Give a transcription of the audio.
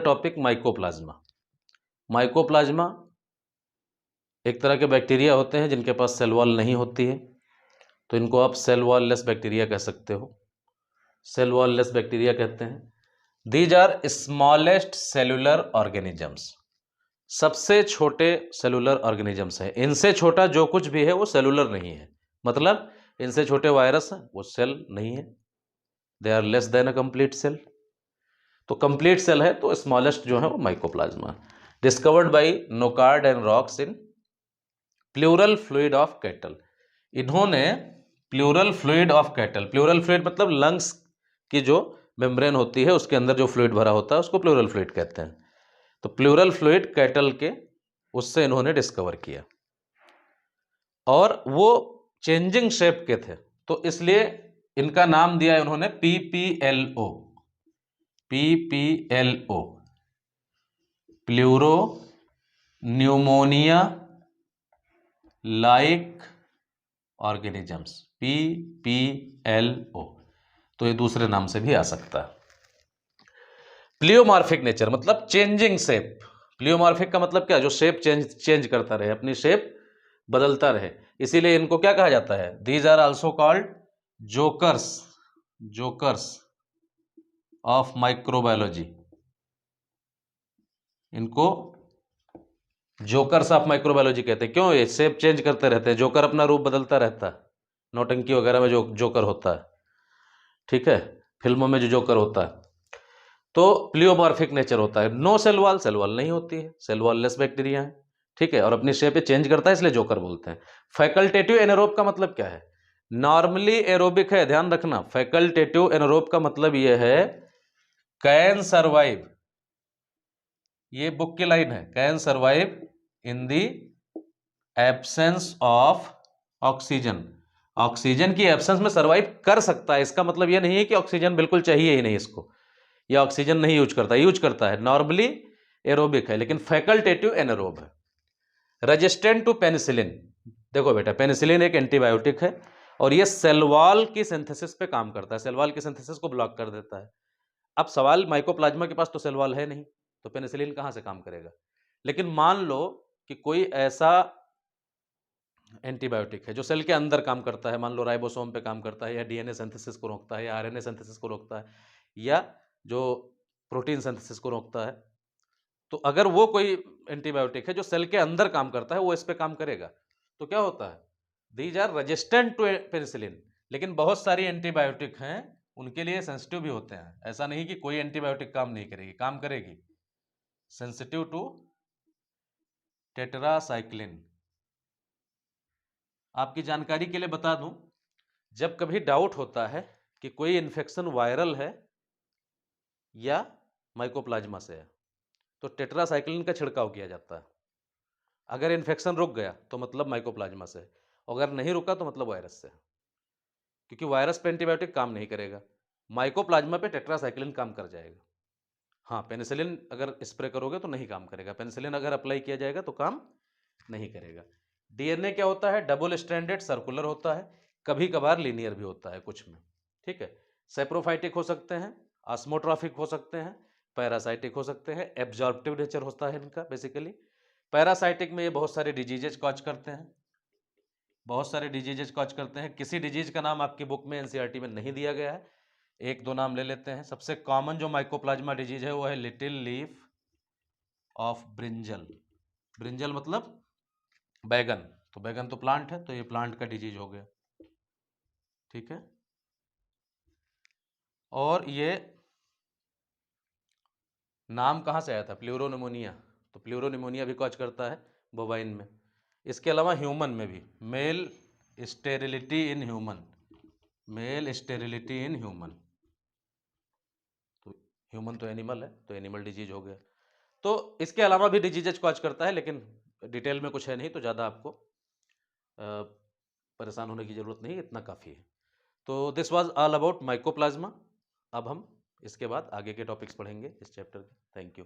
Topic mycoplasma. Mycoplasma एक तरह के बैक्टीरिया होते हैं जिनके पास सेल वॉल नहीं होती है, तो इनको आप सेल वॉल लेस बैक्टीरिया कह सकते हो। सेल वॉल लेस बैक्टीरिया कहते हैं। These are smallest cellular organisms, सबसे छोटे सेलुलर ऑर्गेनिजम्स है। इनसे छोटा जो कुछ भी है वो सेलुलर नहीं है, मतलब इनसे छोटे वायरस है वो सेल नहीं है। They are less than a complete cell. तो कंप्लीट सेल है तो स्मॉलेस्ट जो है वो mycoplasma. Discovered by Nocard and Roux in pleural fluid of cattle. इन्होंने pleural fluid of cattle, pleural fluid मतलब लंग्स की जो मेम्ब्रेन होती है उसके अंदर जो फ्लूइड भरा होता है उसको प्लूरल फ्लूइड कहते हैं। तो प्लूरल फ्लूइड कैटल के उससे इन्होंने डिस्कवर किया, और वो चेंजिंग शेप के थे तो इसलिए इनका नाम दिया इन्होंने PPLO। PPLO, pleuro pneumonia like organisms, PPLO। तो ये दूसरे नाम से भी आ सकता है। प्लियोमॉर्फिक नेचर मतलब चेंजिंग शेप। प्लियोमॉर्फिक का मतलब क्या, जो शेप चेंज करता रहे, अपनी शेप बदलता रहे, इसीलिए इनको क्या कहा जाता है। These are also called jokers, jokers of microbiology. इनको जोकर्स ऑफ माइक्रोबायोलॉजी कहते हैं। क्यों, ये शेप चेंज करते रहते हैं, जोकर अपना रूप बदलता रहता है। नौटंकी वगैरह में जो जोकर होता है, ठीक है, फिल्मों में जो जोकर होता है, तो प्लियोमॉर्फिक नेचर होता है। No cell wall, cell wall नहीं होती है, सेल वॉल लेस बैक्टीरिया है, ठीक है, और अपनी शेप चेंज करता है इसलिए जोकर बोलते हैं। फैकल्टेटिव एनारोब का मतलब क्या है, नॉर्मली एरोबिक है, ध्यान रखना। फैकल्टेटिव एनारोब का मतलब यह है कैन सर्वाइव, ये बुक की लाइन है, can survive in the absence of oxygen. Oxygen की एब्सेंस में सर्वाइव कर सकता है, इसका मतलब यह नहीं है कि ऑक्सीजन बिल्कुल चाहिए ही नहीं इसको, या ऑक्सीजन नहीं यूज करता, यूज करता है। नॉर्मली एरोबिक है लेकिन फैकल्टेटिव एनारोब है। रेजिस्टेंट टू पेनिसिलिन, देखो बेटा पेनिसिलिन एक एंटीबायोटिक है और ये सेल वॉल की सिंथेसिस पे काम करता है, सेल वॉल की सिंथेसिस को ब्लॉक कर देता है। अब सवाल, माइकोप्लाज्मा के पास तो सेल वॉल है नहीं, तो पेनिसिलिन कहां से काम करेगा। लेकिन मान लो कि कोई ऐसा एंटीबायोटिक है जो सेल के अंदर काम करता है, मान लो राइबोसोम पे काम करता है, या डीएनए सिंथेसिस को रोकता है, या आरएनए सिंथेसिस को रोकता है, या जो प्रोटीन सिंथेसिस को रोकता है, तो अगर वो कोई एंटीबायोटिक है जो सेल के अंदर काम करता है, वो इस पे काम करेगा, तो क्या होता है, these are resistant to penicillin. लेकिन बहुत सारी एंटीबायोटिक हैं, उनके लिए सेंसिटिव भी होते हैं। ऐसा नहीं कि कोई एंटीबायोटिक काम नहीं करेगी, काम करेगी। Sensitive to tetracycline. आपकी जानकारी के लिए बता दूं, जब कभी डाउट होता है कि कोई इन्फेक्शन वायरल है या माइकोप्लाज्मा से है, तो टेट्रासाइक्लिन का छिड़काव किया जाता है। अगर इन्फेक्शन रुक गया तो मतलब माइकोप्लाज्मा से है, अगर नहीं रुका तो मतलब वायरस से है, क्योंकि वायरस पे एंटीबायोटिक काम नहीं करेगा, माइकोप्लाज्मा पे टेट्रासाइक्लिन काम कर जाएगा। हाँ, पेनिसिलिन अगर स्प्रे करोगे तो नहीं काम करेगा, पेनिसिलिन अगर अप्लाई किया जाएगा तो काम नहीं करेगा। डीएनए क्या होता है, डबल स्ट्रैंडेड सर्कुलर होता है, कभी कभार लीनियर भी होता है कुछ में, ठीक है। सेप्रोफाइटिक हो सकते हैं, ऑस्मोट्रॉफिक हो सकते हैं, पैरासाइटिक हो सकते हैं, एब्जॉर्प्टिव नेचर होता है इनका बेसिकली। पैरासाइटिक में ये बहुत सारे डिजीजेज कॉज करते हैं, बहुत सारे डिजीजेज कॉज करते हैं। किसी डिजीज का नाम आपकी बुक में एनसीईआरटी में नहीं दिया गया है, एक दो नाम ले लेते हैं। सबसे कॉमन जो माइकोप्लाज्मा डिजीज है वो है little leaf of brinjal. Brinjal मतलब बैगन, तो बैगन तो प्लांट है, तो ये प्लांट का डिजीज हो गया, ठीक है। और ये नाम कहाँ से आया था, प्लूरोनिमोनिया, तो प्लूरोनिमोनिया भी कॉज करता है बोवाइन में। इसके अलावा ह्यूमन में भी, male sterility in human, male sterility in human, तो ह्यूमन तो एनिमल है, तो एनिमल डिजीज हो गया। तो इसके अलावा भी डिजीजेज कॉज करता है, लेकिन डिटेल में कुछ है नहीं, तो ज़्यादा आपको परेशान होने की ज़रूरत नहीं, इतना काफ़ी है। तो this was all about mycoplasma. अब हम इसके बाद आगे के टॉपिक्स पढ़ेंगे इस चैप्टर के। Thank you.